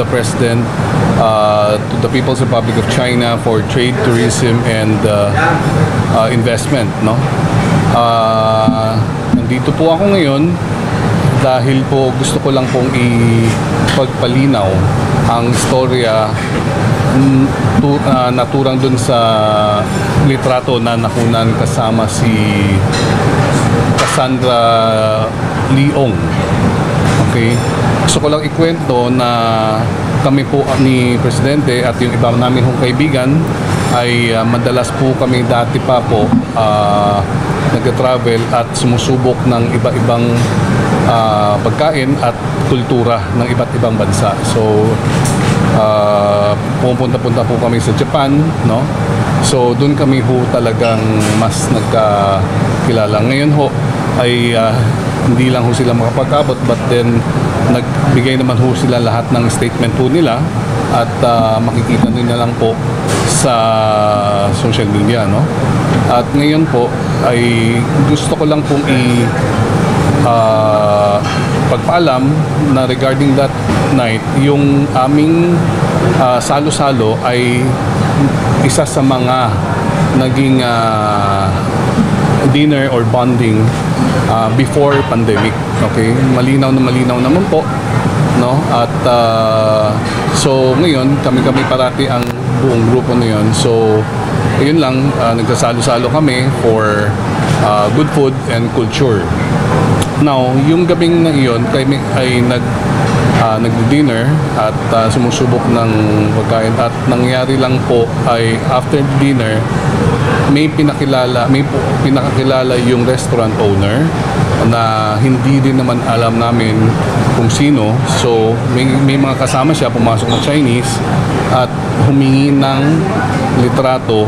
the President, to the People's Republic of China for trade, tourism, and investment. No? Nandito po ako ngayon dahil po gusto ko lang pong ipagpalinaw ang istorya naturang dun sa litrato na nakunan kasama si Cassandra Leong. Okay? Gusto ko lang ikwento na kami po ni Presidente at yung iba namin hong kaibigan ay madalas po kami dati pa po nag-travel at sumusubok ng iba-ibang pagkain at kultura ng iba't ibang bansa. So pupunta-punta po kami sa Japan, no? So doon kami po talagang mas nagkakilala. Ngayon ho ay hindi lang ho sila makapag-abot, but then nagbigay naman ho sila lahat ng statement po nila at makikita nyo na lang po sa social media, no? At ngayon po ay gusto ko lang pong pagpaalam na regarding that night, yung aming salo-salo ay isa sa mga naging dinner or bonding before pandemic. Okay? Malinaw naman po, no? At so ngayon kami parati ang buong grupo na yun. So yun lang, nagsasalo-salo kami for good food and culture. Now, yung gabing na iyon kami ay nag-dinner at sumusubok ng pagkain, at nangyari lang po ay after dinner may pinakakilala yung restaurant owner na hindi din naman alam namin kung sino. So may mga kasama siya, pumasok na Chinese at humingi ng litrato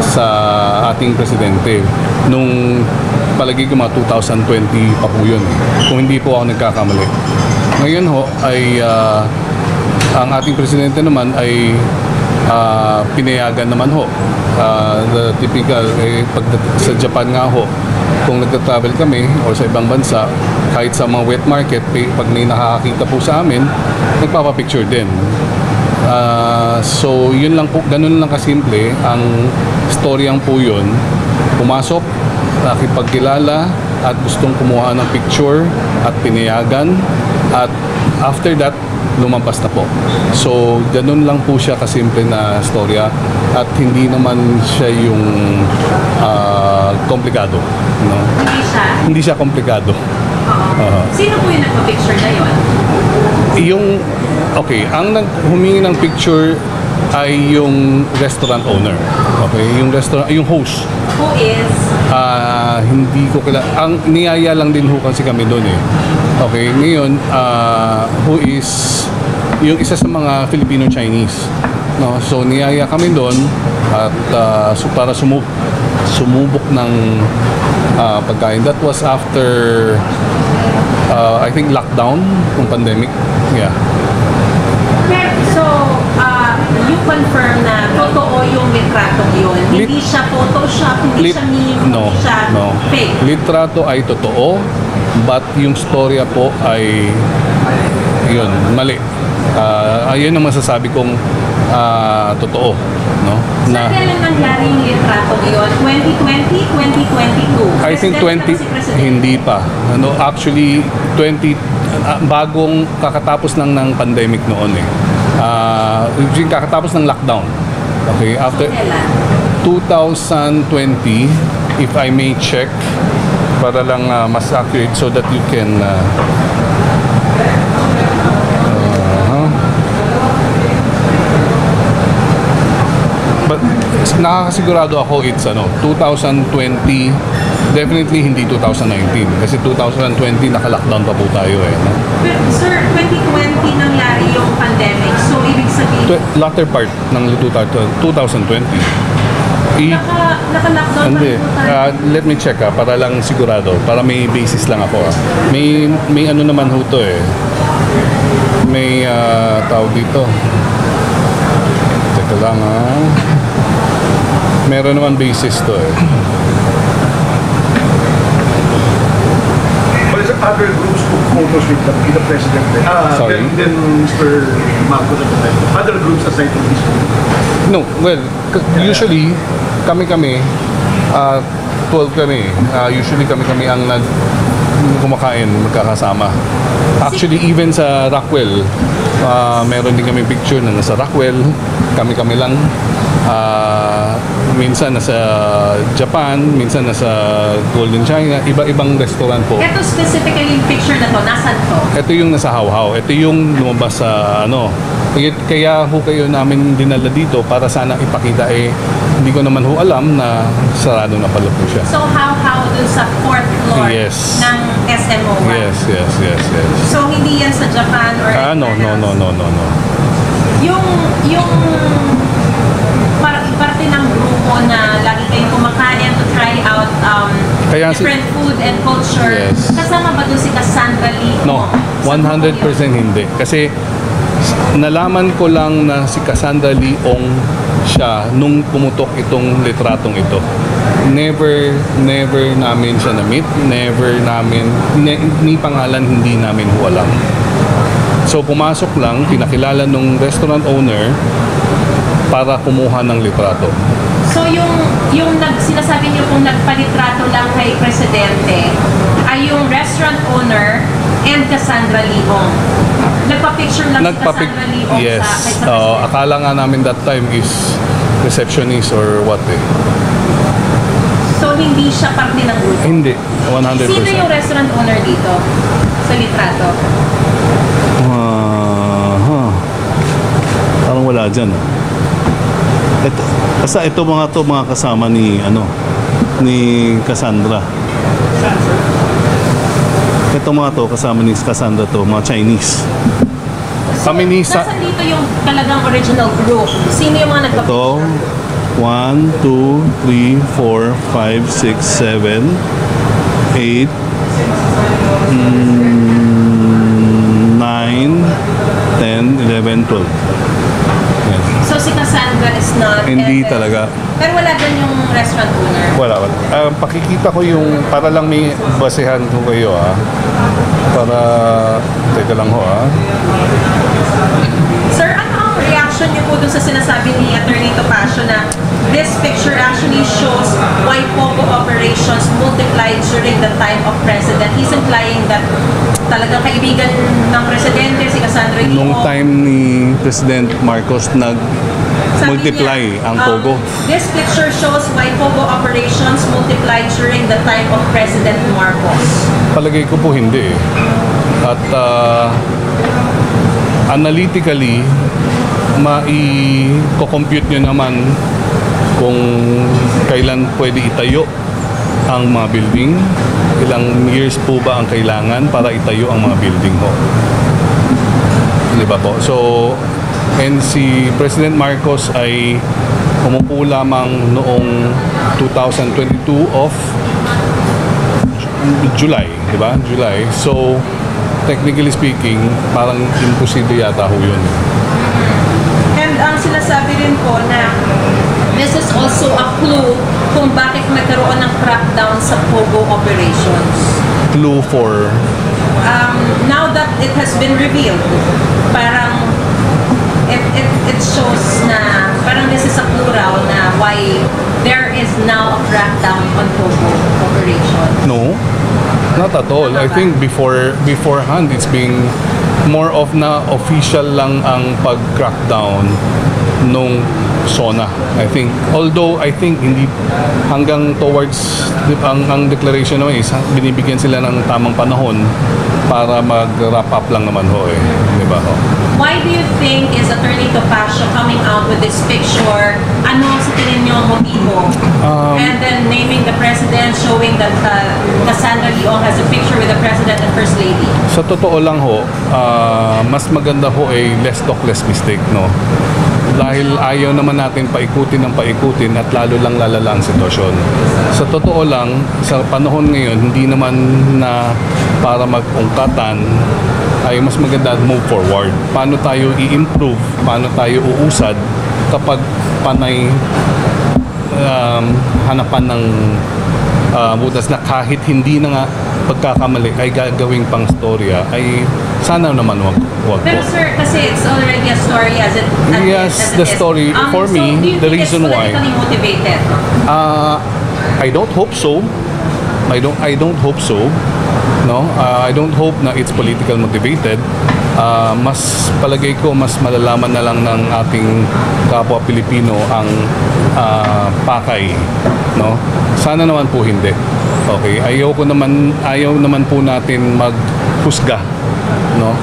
sa ating presidente nung palagi ko mga 2020 pa po yun, kung hindi po ako nagkakamali. Ngayon ho ay ang ating presidente naman ay pinayagan naman ho. The typical, pag sa Japan nga ho, kung nagta-travel kami o sa ibang bansa, kahit sa mga wet market, pag may nakakakita po sa amin, nagpapapicture din. So yun lang po, ganun lang kasimple ang storyang po yun. Pumasok, nakipagkilala at gustong kumuha ng picture at pinayagan, at after that lumabas na po. So ganun lang po siya kasimple na storya, at hindi naman siya yung komplikado, no? Hindi siya komplikado. Sino po yung nagpa-picture na yun? Ang humingi ng picture ay yung restaurant owner. Okay, yung host. Who is? Hindi ko kilala. Ang niyaya lang din ho kasi kami doon eh. Okay, ngayon who is yung isa sa mga Filipino-Chinese. No, so niyaya kami doon at para sumubok ng pagkain. That was after I think lockdown ng pandemic. Yeah. So, you confirm na totoo yung litratong yun? Hindi siya Photoshop, hindi siya meme, hindi siya fake? Litrato ay totoo, but yung storya po ay yun, mali. Ayun ang masasabi kong totoo, no? Sa kailan nangyari yung litratong yun? 2020, 2022? I think 20, hindi pa. Actually, 20, bagong kakatapos ng pandemic noon eh. Kakatapos ng lockdown. Okay, after 2020, if I may check, para lang mas accurate so that you can but nakakasigurado ako it's 2020, definitely hindi 2019 kasi 2020 naka-lockdown pa po tayo eh, no? But sir, 2020 nangyari yung pandemic, so ibig sabihin latter part ng 2020. Naka-lockdown Hindi. Let me check para lang sigurado, para may basis lang ako. May ano naman ho to eh. May tawag dito. Teka lang meron naman basis to eh. But is it other groups photos with the president. Sorry? Then Mr. Marcos at the time. Other groups aside from this group. No, well, usually, kami-kami, 12 kami. Usually kami-kami ang kumakain, magkakasama. Actually, even sa Rockwell, meron din kami picture na nasa Rockwell. Kami-kami lang. Minsan nasa Japan, minsan nasa Golden China, iba-ibang restaurant po. Ito specifically yung picture na to, nasan to? Ito yung nasa Hawhaw. Ito yung lumabas sa ano. Kaya ho kayo namin dinala dito para sana ipakita hindi ko naman ho alam na sarado na pala po siya. So how dun sa 4th floor Yes. ng SMO1? Yes. So hindi yan sa Japan or No. Yung parte ng grupo na lagi kayong kumakain to try out Kaya different food and culture. Yes. Kasama ba dun si Cassandra Lee? No, 100% hindi. Kasi nalaman ko lang na si Cassandra Leong siya nung pumutok itong litratong ito. Never namin siya na-meet. Never namin, ni pangalan hindi namin ho alam. So pumasok lang, pinakilala nung restaurant owner para kumuha ng litrato. So yung sinasabi niyo kung nagpalitrato lang kay Presidente ay yung restaurant owner and Cassandra Leong. Nagpa-picture lang si Cassandra Leong Yes. kay sa Presidente. Akala nga namin that time is receptionist or what So hindi siya parte ng grupo? Hindi, 100%. Sino yung restaurant owner dito sa litrato? Parang wala dyan. Basta ito mga kasama ni Cassandra. Ito mga kasama ni Cassandra mga Chinese. So, Kami ni nasan dito yung talagang original group? Sino yung mga Ito, 1, 2, 3, 4, 5, 6, 7, 8, 9, 10, 11, 12. Yan. So si Cassandra is not... Hindi talaga. Pero wala doon yung restaurant owner? Wala. Pakikita ko yung, para lang may basehan ko kayo Para, teka lang ho Sir, ano ang reaction niyo po dun sa sinasabi ni Attorney Topacio na this picture actually shows why POGO operations multiplied during the time of President? He's implying that talagang kaibigan ng Presidente, si Cassandra Leong. Nung time ni President Marcos multiply ang POGO. This picture shows why POGO operations multiplied during the time of President Marcos. Palagay ko po hindi At analytically, mai-compute nyo naman kung kailan pwede itayo ang mga building, ilang years po ba ang kailangan para itayo ang mga building ho. Di ba po? So, and si President Marcos ay umupo lamang noong 2022 of July, di ba? July. So, technically speaking, parang imposible yata ho yun. And ang sinasabi rin po na this is also a clue kung bakit nagkaroon ng crackdown sa POGO operations. Clue for... Now that it has been revealed, parang it shows na parang this is a clue raw na why there is now a crackdown on POGO operations. No, not at all. I think beforehand it's being more of na official lang ang pag-crackdown nung SONA. I think, although I think hindi hanggang towards ang declaration naman is binibigyan sila ng tamang panahon para mag-wrap up lang naman ho di ba ho? Why do you think is Attorney Topacio coming out with this picture? Ano sa tingin niyo ang motibo? And then naming the president, showing that Cassandra Leong has a picture with the president and first lady. Sa totoo lang ho, mas maganda ho less talk, less mistake, no? Dahil ayaw naman natin paikutin at lalo lang lalala ang sitwasyon. Sa totoo lang, sa panahon ngayon, hindi naman na para mag-ungkatan, ay mas maganda move forward. Paano tayo i-improve, paano tayo uusad kapag panay hanapan ng butas na kahit hindi na nga pagkakamali ay gagawing pang storya, ay sana naman wag Pero po. sir, kasi it's already a story as it Yes, as it the is. story. For so me, do you the think reason it's why- politically motivated? I don't hope so. I don't hope so. No, I don't hope na it's political motivated. Mas palagay ko mas malalaman na lang ng ating kapwa Pilipino ang pakay, no? Sana naman po hindi. Okay, ayaw naman po natin maghusga, no?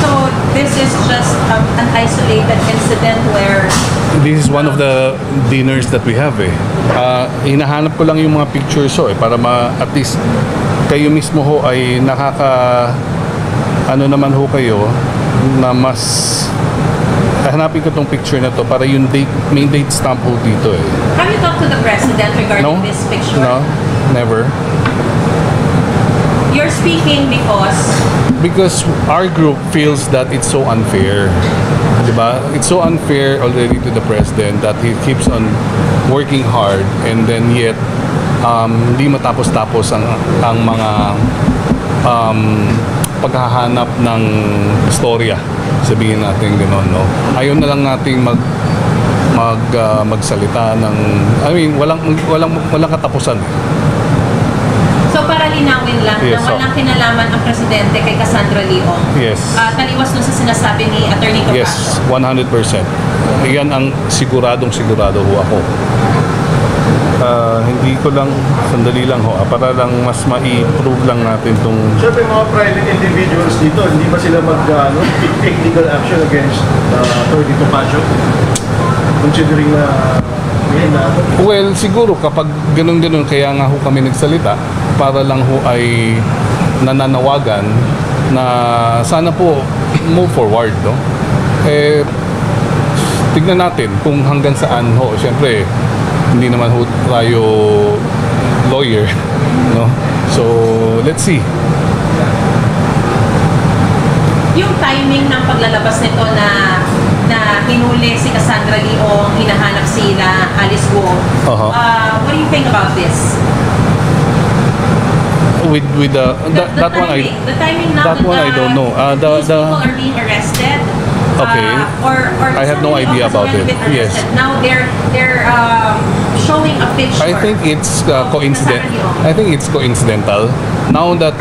So this is just an isolated incident where This is one of the dinners that we have eh. Hinahanap ko lang yung mga pictures para at least kayo mismo ho ay ano naman ho kayo na mas hanapin ko tong picture na to para yung may date stamp ho dito eh. have you talked to the president regarding No? this picture? No? Never. You're speaking Because our group feels that it's so unfair. Diba? It's so unfair already to the president that he keeps on working hard and then yet hindi matapos-tapos ang mga paghahanap ng storya. Sabihin natin gano'n, no? Ayaw na lang nating magsalita ng walang katapusan. so para linawin lang Yes, na walang kinalaman ang presidente kay Cassandra Leong. Yes. Taliwas dun sa sinasabi ni Attorney Topacio. Yes, 100%. Yan ang sigurado ho ako. Hindi ko lang, sandali lang ho, para lang mas ma-prove lang natin itong... Siyempre mga private individuals dito, hindi ba sila take legal action against Attorney Topacio? Considering na Well, siguro kapag ganun-ganun, kaya nga ho kami nagsalita, para lang ho ay nananawagan na sana po move forward, no? Tignan natin kung hanggang saan ho. Siyempre, hindi naman ho tayo lawyer, no? So, let's see. Yung timing ng paglalabas nito na hinuli si Cassandra Leong, hinahanap sila Alice Guo. What do you think about this? With the that one the timing now that one I don't know. these people are being arrested. Okay. Or I have no Cassandra idea Leong has about already it. been arrested. Yes. Now they're showing a picture. I think it's coincident. Cassandra Leong. I think it's coincidental. Now that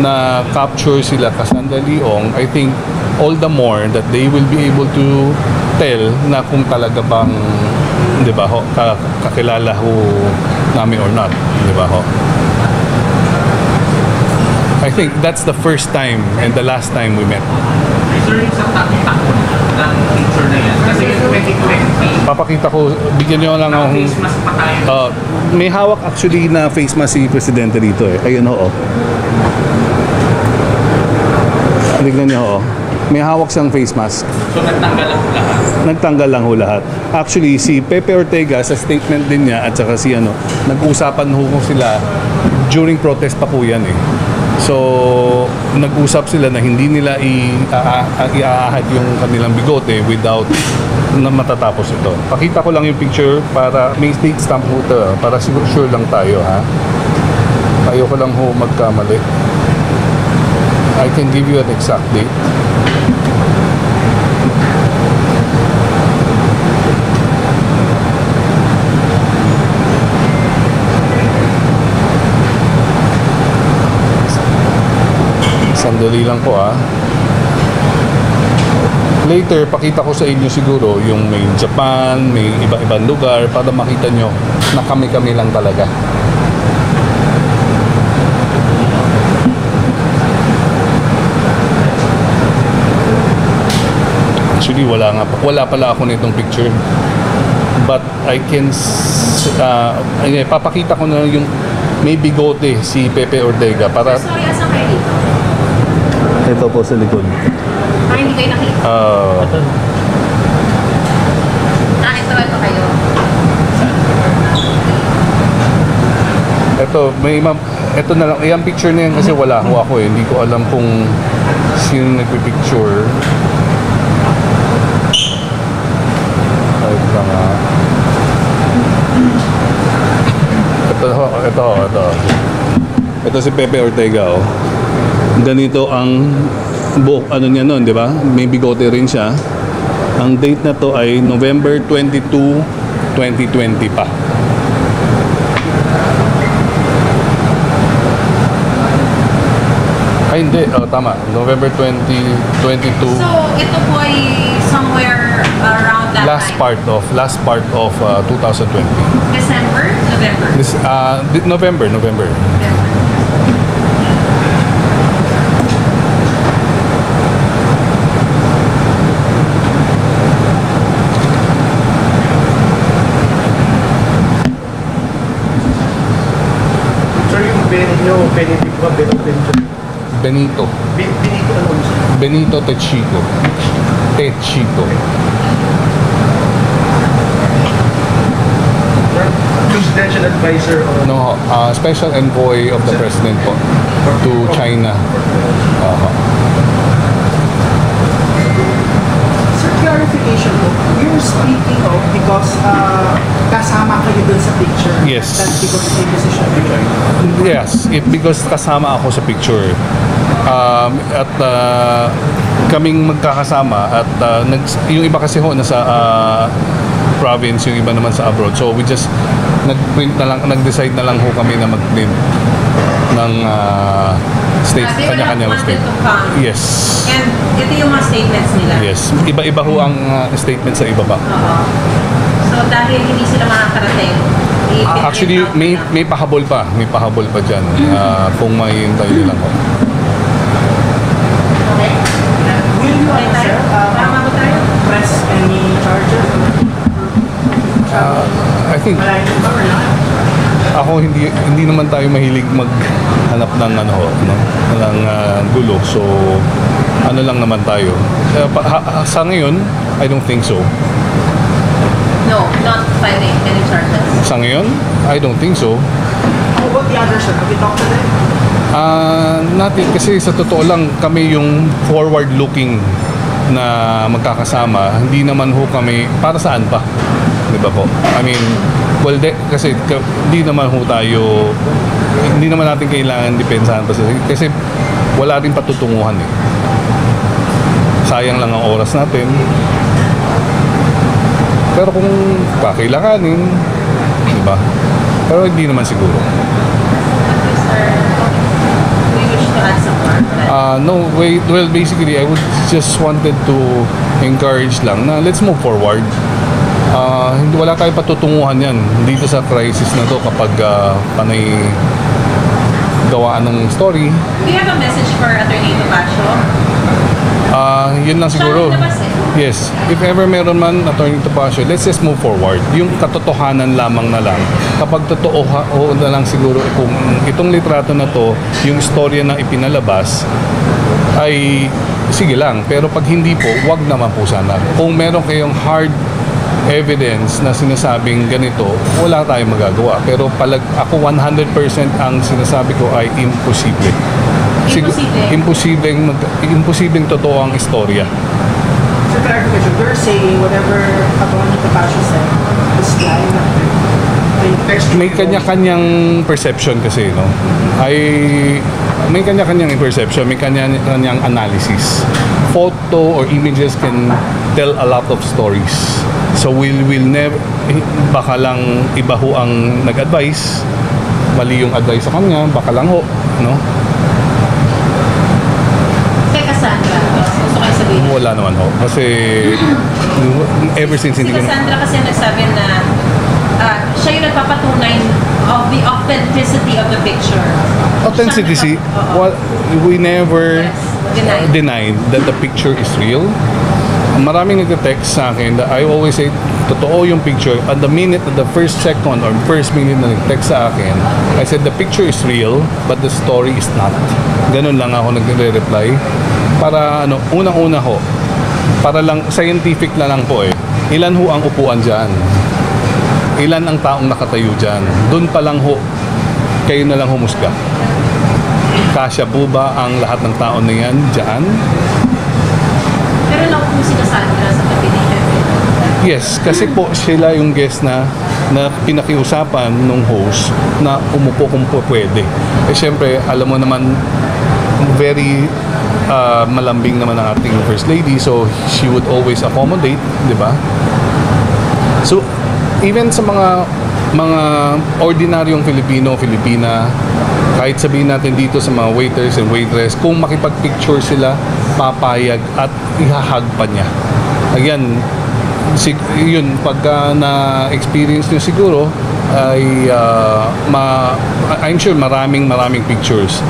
na-capture sila Cassandra Leong, I think all the more that they will be able to tell na kung talaga bang, di ba ho, kakilala ho namin or not, di ba ho. I think that's the first time and the last time we met. Sir, yung sa takbo ng picture na yan, kasi 2020, Papakita ko, bigyan niyo lang akong... face mask pa tayo. May hawak actually na face mask si Presidente dito eh. Ayun ho, Tignan niyo ho. May hawak siyang face mask. So nagtanggal lang lahat. Nagtanggal lang ho lahat. Actually, si Pepe Ortega sa statement din niya at saka si nag-usapan ho sila during protest pa po yan eh. So, nag-usap sila na hindi nila iaahad yung kanilang bigote without na matatapos ito. Pakita ko lang yung picture para may state stamp ho ito, para sure lang tayo ha. Ayoko lang ho magkamali. I can give you an exact date. Sandali lang po Later, pakita ko sa inyo siguro yung may Japan, may iba-ibang lugar para makita nyo na kami-kami lang talaga. Actually, wala pala ako nitong picture. But I can papakita ko na yung may bigote si Pepe Ortega para Sorry, asan kayo dito? ito po sa likod. Hindi kayo nakita. Ito kayo. Ito na lang, yung picture na yan kasi wala ho ako eh. Hindi ko alam kung sino nagpipicture. Wait lang Ito si Pepe Ortega, oh. Ganito ang buhok, ano niya nun, di ba? May bigote rin siya. Ang date na to ay November 22, 2020 pa. Ay, hindi. Oh, tama. November 2022. So, ito po ay somewhere around that Last time. part of 2020. December? November? This November. November. Sir, yung Benedict ba? Benito. Benito ano? Benito Techico. Techico. Presidential advisor on No, special envoy of the president po to China. Sir, clarification po. You're speaking of because kasama kayo dun sa picture. Yes. That's because may position you joined. Yes, because kasama ako sa picture. At kaming magkakasama at yung iba kasi ho nasa province, yung iba naman sa abroad. So we just nag-decide na lang ho kami na mag-print ng state, They were not kanya-kanya wanted state. to come. Yes. And ito yung mga statements nila. Yes. Iba-iba ho ang statement sa ibaba. Oo. So, dahil hindi sila makakarating, Actually, may pahabol pa. May pahabol pa dyan. Kung may hintay lang ho. Okay? Will you, Okay tayo? sir, Tama ba tayo? press any charges? I think Malayo ba or not? ako hindi naman tayo mahilig maghanap ng ng gulo. So ano lang naman tayo. Sa ngayon, I don't think so. No, not filing any charges. Sa ngayon, I don't think so. How about the others, sir? Have you talked to them? Natin kasi sa totoo lang kami yung forward-looking na magkakasama. Hindi naman ho kami para saan pa. 'Di ba po? I mean, well, kasi hindi naman ho tayo, hindi naman natin kailangan depensahan pa kasi wala rin patutunguhan eh. Sayang lang ang oras natin. Pero kung kakailanganin, di ba? Pero hindi naman siguro. Sir, we wish to add some more. No, wait, well, basically, I would just wanted to encourage lang na let's move forward. Hindi, wala tayong patutunguhan yan dito sa crisis na to kapag panay gawaan ng story. Do you have a message for Attorney Topacio? Yun lang siguro. Siya ang labas eh. Yes, if ever meron man, Attorney Topacio, let's just move forward. Yung katotohanan lamang na lang. Kapag totoo na lang siguro kung itong litrato na to, yung istorya na ipinalabas, ay sige lang. Pero pag hindi po, wag naman po sana. Kung meron kayong hard evidence na sinasabing ganito, wala tayong magagawa. Pero ako 100% ang sinasabi ko ay imposible. Imposible? Imposibleng totoo ang istorya. For clarification, you're saying whatever Atty. Topacio said is lie. May kanya-kanyang perception kasi, no? May kanya-kanyang perception, may kanya-kanyang analysis. Photo or images can tell a lot of stories. So we'll never, baka lang iba ho ang nag-advise, mali yung advice sa kanya, baka lang ho, no? Kay Cassandra, gusto kayo sabihin. Wala naman ho. Kasi ever since Si hindi ko na... Cassandra kasi nagsabi na siya yung nagpapatunay of the authenticity of the picture. Authenticity, Oo. well, we never Yes, denied. denied that the picture is real. Maraming nagte-text sa akin that I always say, totoo yung picture. At the minute, at the first second or first minute na nag-text sa akin, I said, the picture is real, but the story is not. Ganun lang ako nagre-reply. Para, unang-una ho, para lang, scientific na lang po eh. Ilan ho ang upuan dyan? Ilan ang taong nakatayo dyan? Doon pa lang ho, kayo na lang humusga. Kasya po ba ang lahat ng tao na yan dyan? Pero lang po si Cassandra sa tabi ni Kevin. Yes, kasi po sila yung guest na pinakiusapan nung host na umupo kung po pwede. Eh syempre, alam mo naman, very malambing naman ang ating First Lady, so she would always accommodate, di ba? So, even sa mga ordinaryong Filipino, Filipina, kahit sabihin natin dito sa mga waiters and waitress, kung makipag-picture sila, papayag at ihahag pa niya. Again, yun, pagka na-experience nyo siguro, ay I'm sure maraming pictures.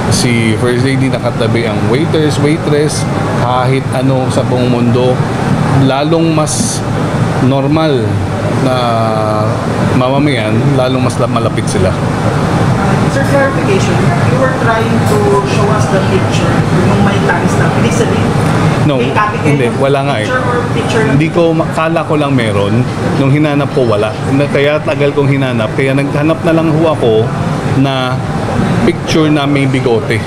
Si First Lady nakatabi ang waiters, waitress, kahit ano sa buong mundo, lalong mas normal na mamamayan, lalong mas malapit sila. Sir, clarification, you were trying to show us the picture nung may tanis na. Ibig sabihin, No, may copy kayo hindi, ng wala nga eh. picture or picture lang? Hindi ko, kala ko lang meron. Nung hinanap ko, wala. Kaya tagal kong hinanap. Kaya naghanap na lang ho ako na picture na may bigote.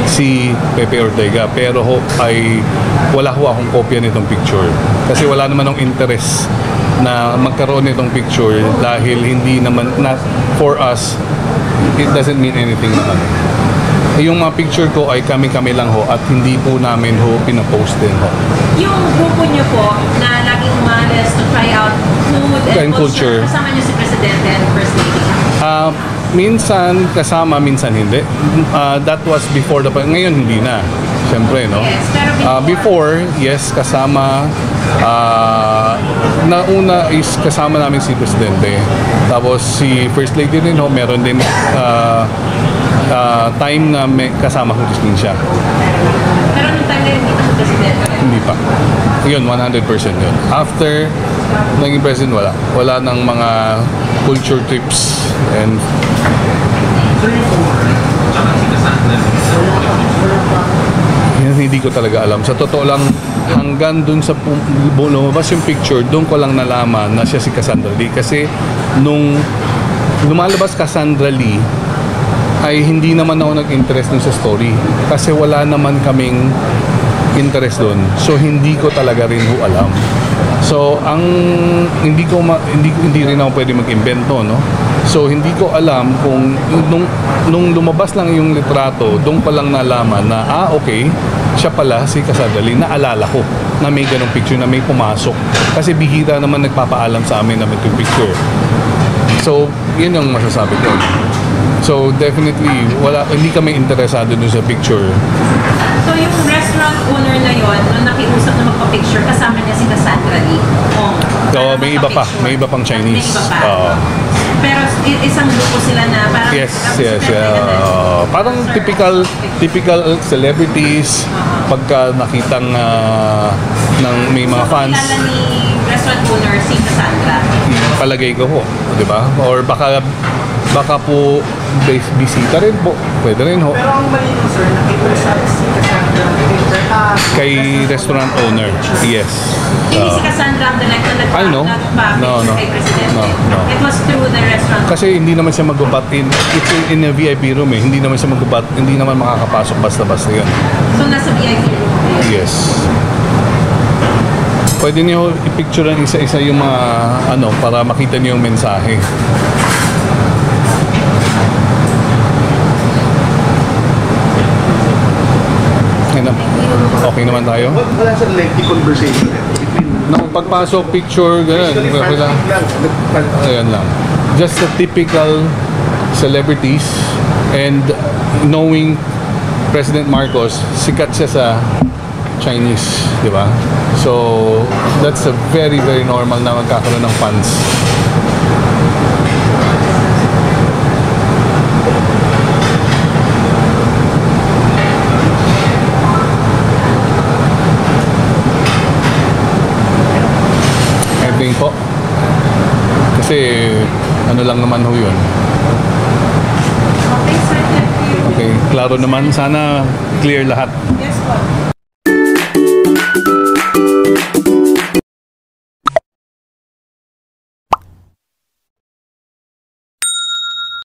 Si Pepe Ortega. Pero ho, ay wala ho akong kopya nitong picture. Kasi wala naman ng interest na magkaroon nitong picture dahil hindi naman, for us, it doesn't mean anything naman. Yung mga picture ko ay kami-kami lang ho at hindi po namin ho pinapost din ho. Yung grupo niyo po na laging umalis to try out food and culture, kasama niyo si Presidente and First Lady? Minsan kasama, minsan hindi. That was before the... Ngayon hindi na. Siyempre, no? Yes, pero before, yes, kasama. Nauna is kasama namin si Presidente. Tapos si First Lady rin ho, meron din time na may kasama ko din siya. Pero nung time na yun, hindi na si Presidente? Hindi pa. Yun, 100% yun. After naging president, wala. Wala ng mga culture trips and Tsaka si Cassandra. yun, hindi ko talaga alam. Sa totoo lang, hanggang dun sa lumabas yung picture, dun ko lang nalaman na siya si Cassandra Lee. Kasi nung lumalabas Cassandra Lee, ay hindi naman ako nag-interest dun sa story. Kasi wala naman kaming interest dun. So hindi ko talaga rin ho alam. So ang hindi rin ako pwede mag-invento, no? So hindi ko alam kung nung lumabas lang yung litrato, doon pa lang nalaman na okay, siya pala si Cassandra Lee. Naalala ko na may ganong picture na may pumasok. Kasi bihira naman nagpapaalam sa amin na may picture. So yun ang masasabi ko. So definitely hindi kami interesado dun sa picture. So yung restaurant owner na yon, nung nakiusap na magpa-picture, kasama niya si Cassandra Lee. So may iba pa, may iba pang Chinese. May iba pa. Pero isang grupo sila na parang Yes. Parang typical celebrities pagka nakitang ng may mga So, fans. kilala ni restaurant owner si Cassandra. Palagay ko ho, 'di ba? Or baka po bisita rin po. Pwede rin ho. Pero ang mali nun, sir, nakiusap si Cassandra Kay restaurant owner. Yes. Hindi si Cassandra ang direct na I know. nagpa-picture No. kay Presidente. No. It was through the restaurant. Kasi hindi naman siya mag-ubat it's in a VIP room eh. Hindi naman siya mag-ubat, hindi naman makakapasok basta-basta yun. So nasa VIP room kayo. Yes. Pwede niyo i-picture ang isa-isa yung mga para makita niyo yung mensahe. Okay naman tayo? Wala sa lengthy conversation between Nung pagpasok, picture, gano'n. Okay lang. Ayan lang. Just the typical celebrities and knowing President Marcos, sikat siya sa Chinese, di ba? So, that's a very, very normal na magkakaroon ng fans. Po. Kasi lang naman ho yun. Okay, sir. Thank you. Okay, klaro naman. Sana clear lahat. Yes po.